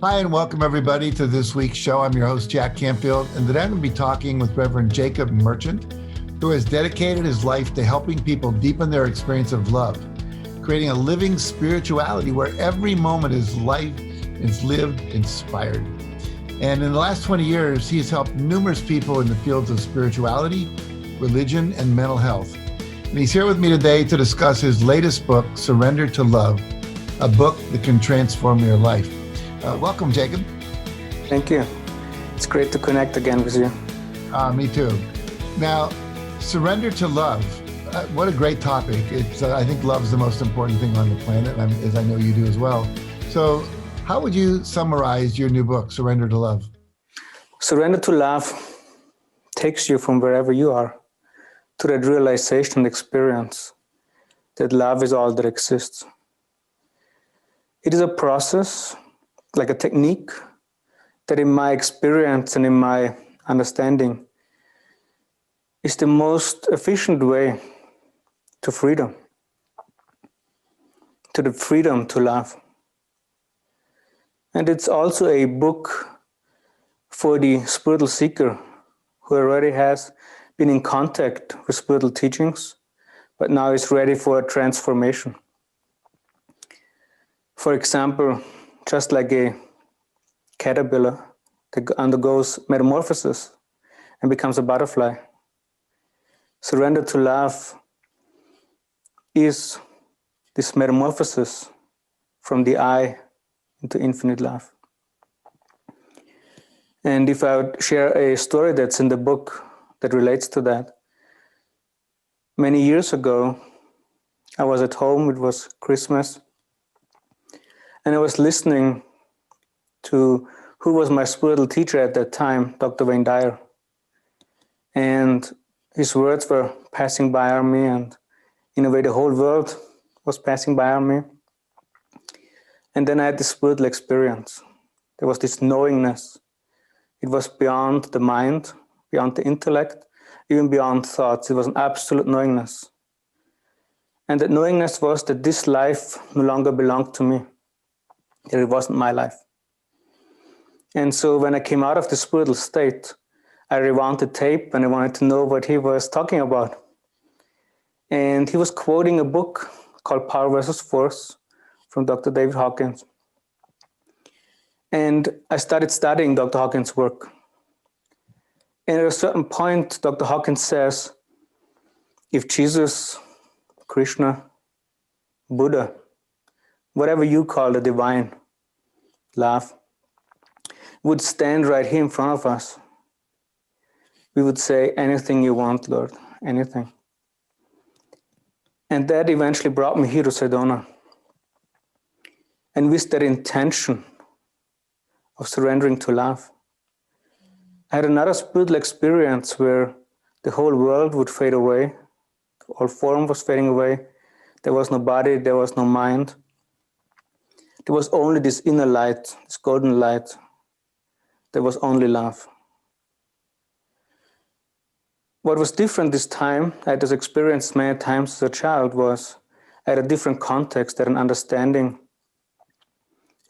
Hi, and welcome everybody to this week's show. I'm your host, Jack Canfield, and today I'm going to be talking with Reverend Jakob Merchant, who has dedicated his life to helping people deepen their experience of love, creating a living spirituality where every moment is life is lived inspired. And in the last 20 years, he has helped numerous people in the fields of spirituality, religion, and mental health. And he's here with me today to discuss his latest book, Surrender to Love, a book that can transform your life. Welcome, Jakob. Thank you. It's great to connect again with you. Me too. Now, surrender to love. What a great topic. It's I think love is the most important thing on the planet, as I know you do as well. So how would you summarize your new book, Surrender to Love? Surrender to love takes you from wherever you are to that realization and experience that love is all that exists. It is a process, like a technique, that in my experience and in my understanding is the most efficient way to freedom, to the freedom to love. And it's also a book for the spiritual seeker who already has been in contact with spiritual teachings, but now is ready for a transformation. For example, just like a caterpillar that undergoes metamorphosis and becomes a butterfly, surrender to love is this metamorphosis from the I into infinite love. And if I would share a story that's in the book that relates to that, many years ago, I was at home, it was Christmas, and I was listening to who was my spiritual teacher at that time, Dr. Wayne Dyer. And his words were passing by on me, and in a way the whole world was passing by on me. And then I had this spiritual experience. There was this knowingness. It was beyond the mind, beyond the intellect, even beyond thoughts. It was an absolute knowingness. And that knowingness was that this life no longer belonged to me, that it wasn't my life. And so when I came out of the spiritual state, I rewound the tape and I wanted to know what he was talking about. And he was quoting a book called Power versus Force from Dr. David Hawkins. And I started studying Dr. Hawkins' work. And at a certain point, Dr. Hawkins says, if Jesus, Krishna, Buddha, whatever you call the divine love, would stand right here in front of us, we would say, anything you want, Lord, anything. And that eventually brought me here to Sedona. And with that intention of surrendering to love, I had another spiritual experience where the whole world would fade away, all form was fading away, there was no body, there was no mind. There was only this inner light, this golden light. There was only love. What was different this time, I had this experience many times as a child, was I had a different context, I had an understanding,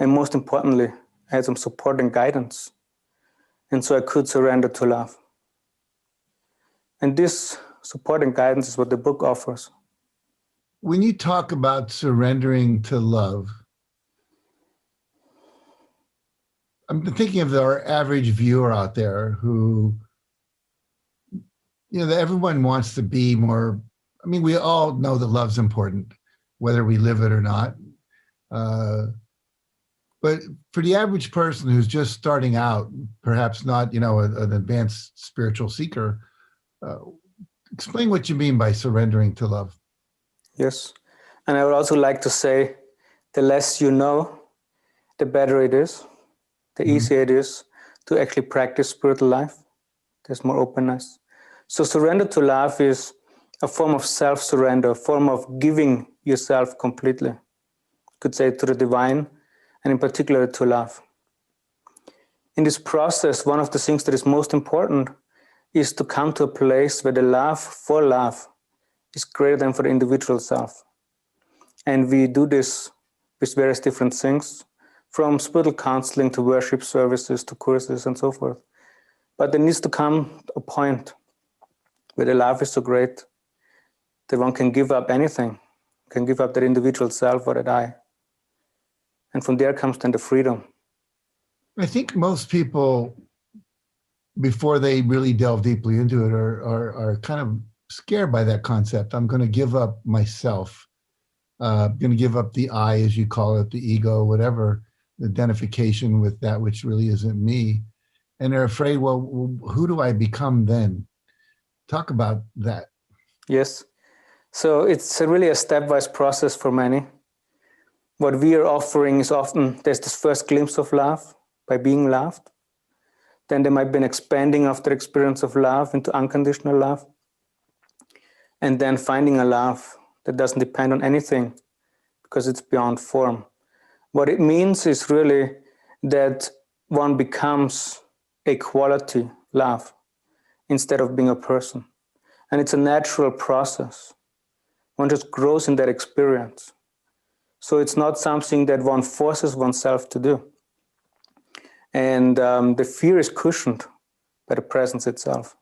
and most importantly, I had some support and guidance. And so I could surrender to love. And this support and guidance is what the book offers. When you talk about surrendering to love, I'm thinking of our average viewer out there who, everyone wants to be more, we all know that love's important, whether we live it or not. But for the average person who's just starting out, perhaps not, an advanced spiritual seeker, explain what you mean by surrendering to love. Yes. And I would also like to say, the less you know, the better it is. The easier it is to actually practice spiritual life. There's more openness. So surrender to love is a form of self-surrender, a form of giving yourself completely. You could say to the divine, and in particular to love. In this process, one of the things that is most important is to come to a place where the love for love is greater than for the individual self. And we do this with various different things. from spiritual counseling to worship services to courses and so forth. But there needs to come a point where the love is so great that one can give up anything, can give up their individual self or that I. And from there comes then the freedom. I think most people, before they really delve deeply into it, are kind of scared by that concept. I'm going to give up myself. I'm going to give up the I, as you call it, the ego, whatever, the identification with that which really isn't me. And they're afraid, well, who do I become then? Talk about that. Yes. So it's really a stepwise process for many. What we are offering is often, there's this first glimpse of love by being loved. Then there might be an expanding of the experience of love into unconditional love. And then finding a love that doesn't depend on anything because it's beyond form. What it means is really that one becomes a quality love instead of being a person. And it's a natural process. One just grows in that experience. So it's not something that one forces oneself to do. And the fear is cushioned by the presence itself.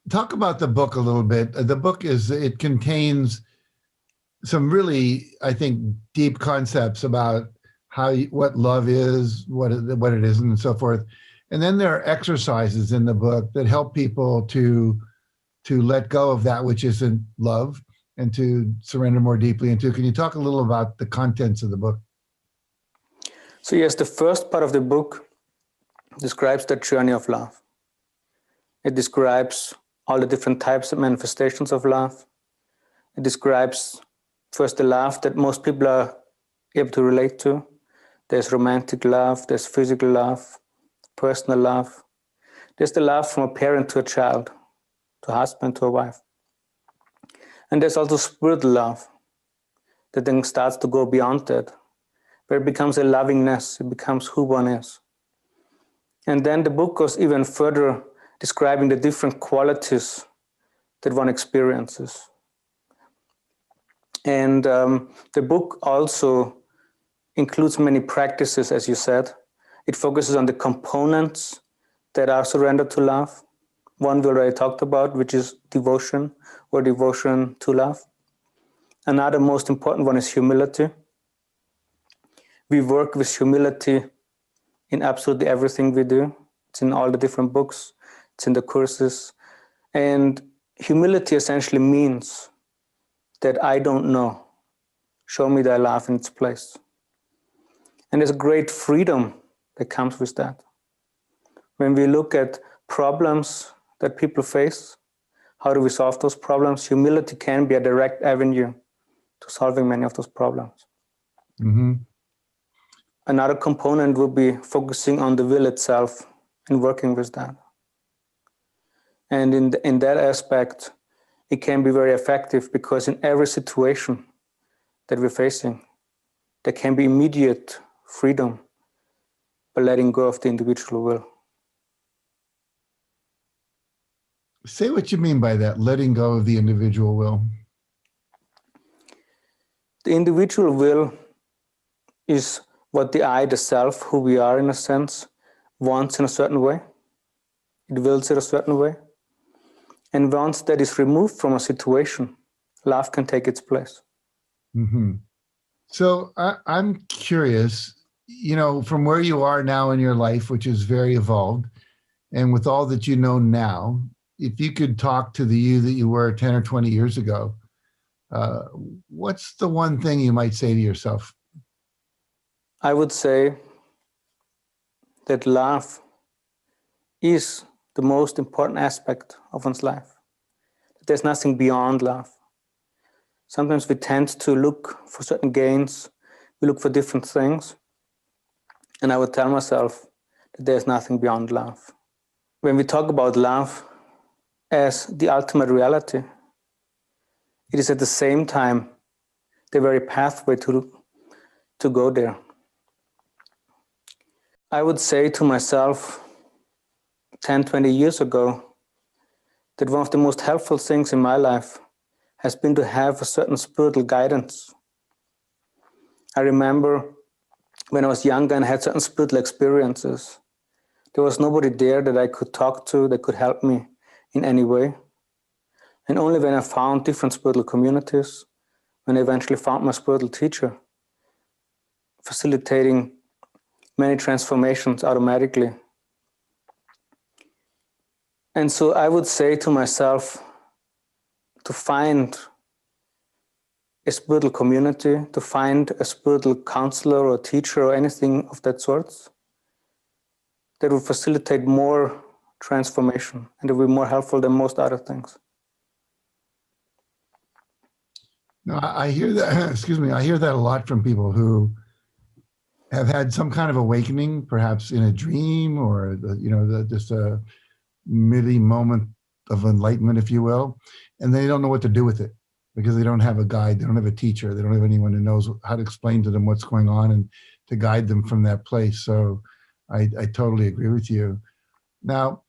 Talk about the book a little bit. The book it contains some really, I think, deep concepts about what love is, what it isn't, and so forth. And then there are exercises in the book that help people to let go of that which isn't love and to surrender more deeply into. Can you talk a little about the contents of the book? So yes, the first part of the book describes the journey of love. It describes all the different types of manifestations of love. It describes first the love that most people are able to relate to. There's romantic love, there's physical love, personal love. There's the love from a parent to a child, to a husband, to a wife. And there's also spiritual love that then starts to go beyond that, where it becomes a lovingness, it becomes who one is. And then the book goes even further, describing the different qualities that one experiences. And the book also includes many practices, as you said. It focuses on the components that are surrendered to love. One we already talked about, which is devotion or devotion to love. Another most important one is humility. We work with humility in absolutely everything we do. It's in all the different books. It's in the courses. And humility essentially means that I don't know. Show me thy love in its place. And there's a great freedom that comes with that. When we look at problems that people face, how do we solve those problems? Humility can be a direct avenue to solving many of those problems. Mm-hmm. Another component would be focusing on the will itself and working with that. And in that aspect, it can be very effective because in every situation that we're facing, there can be immediate freedom by letting go of the individual will. Say what you mean by that, letting go of the individual will. The individual will is what the I, the self, who we are in a sense, wants in a certain way. It wills it a certain way. And once that is removed from a situation, love can take its place. Mm-hmm. So I'm curious, from where you are now in your life, which is very evolved, and with all that you know now, if you could talk to the you that you were 10 or 20 years ago, what's the one thing you might say to yourself? I would say that love is the most important aspect of one's life. There's nothing beyond love. Sometimes we tend to look for certain gains, we look for different things, and I would tell myself that there's nothing beyond love. When we talk about love as the ultimate reality, it is at the same time the very pathway to go there. I would say to myself 10, 20 years ago that one of the most helpful things in my life has been to have a certain spiritual guidance. I remember when I was younger and had certain spiritual experiences, there was nobody there that I could talk to that could help me in any way. And only when I found different spiritual communities, when I eventually found my spiritual teacher, facilitating many transformations automatically. And so I would say to myself, to find a spiritual community, to find a spiritual counselor or teacher or anything of that sort, that will facilitate more transformation and it will be more helpful than most other things. No, I hear that, excuse me, I hear that a lot from people who have had some kind of awakening, perhaps in a dream or, just a midi moment of enlightenment, if you will, and they don't know what to do with it because they don't have a guide, they don't have a teacher, they don't have anyone who knows how to explain to them what's going on and to guide them from that place. So I totally agree with you. Now,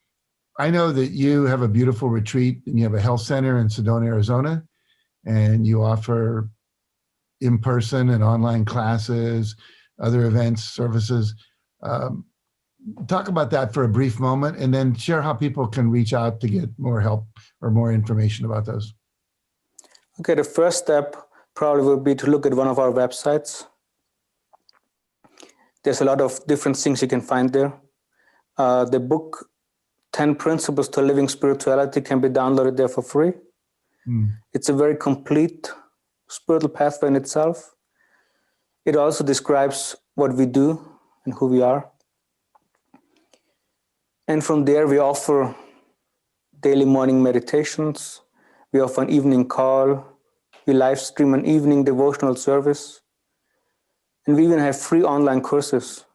I know that you have a beautiful retreat and you have a health center in Sedona, Arizona, and you offer in-person and online classes, other events, services. Talk about that for a brief moment and then share how people can reach out to get more help or more information about those. Okay, the first step probably would be to look at one of our websites. There's a lot of different things you can find there. The book, 10 Principles to Living Spirituality, can be downloaded there for free. It's a very complete spiritual pathway in itself. It also describes what we do and who we are. And from there, we offer daily morning meditations. We offer an evening call. We live stream an evening devotional service. And we even have free online courses,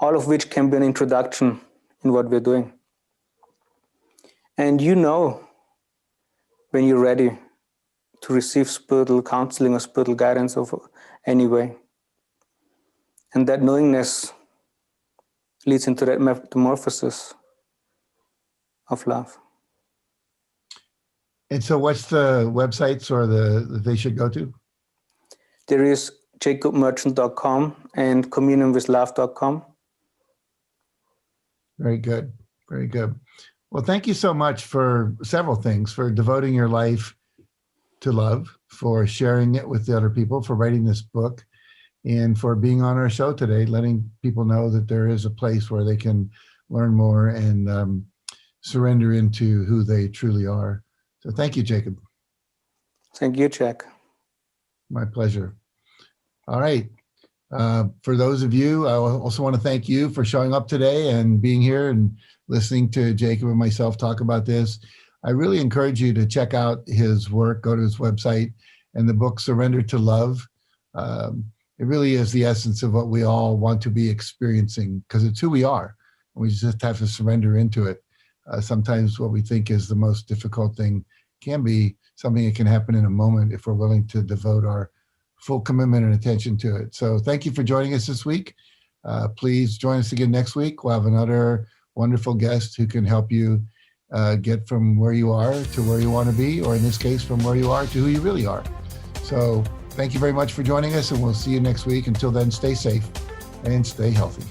all of which can be an introduction in what we're doing. And you know when you're ready to receive spiritual counseling or spiritual guidance of any way. And that knowingness leads into that metamorphosis of love. And so what's the websites or that they should go to? There is jakobmerchant.com and communionwithlove.com. Very good. Very good. Well, thank you so much for several things, for devoting your life to love, for sharing it with the other people, for writing this book, and for being on our show today, letting people know that there is a place where they can learn more and surrender into who they truly are. So thank you, Jakob. Thank you, Jack. My pleasure. All right. For those of you, I also want to thank you for showing up today and being here and listening to Jakob and myself talk about this. I really encourage you to check out his work, go to his website, and the book, Surrender to Love. It really is the essence of what we all want to be experiencing because it's who we are. We just have to surrender into it. Sometimes what we think is the most difficult thing can be something that can happen in a moment if we're willing to devote our full commitment and attention to it. So thank you for joining us this week. Please join us again next week. We'll have another wonderful guest who can help you get from where you are to where you want to be, or in this case, from where you are to who you really are. So thank you very much for joining us, and we'll see you next week. Until then, stay safe and stay healthy.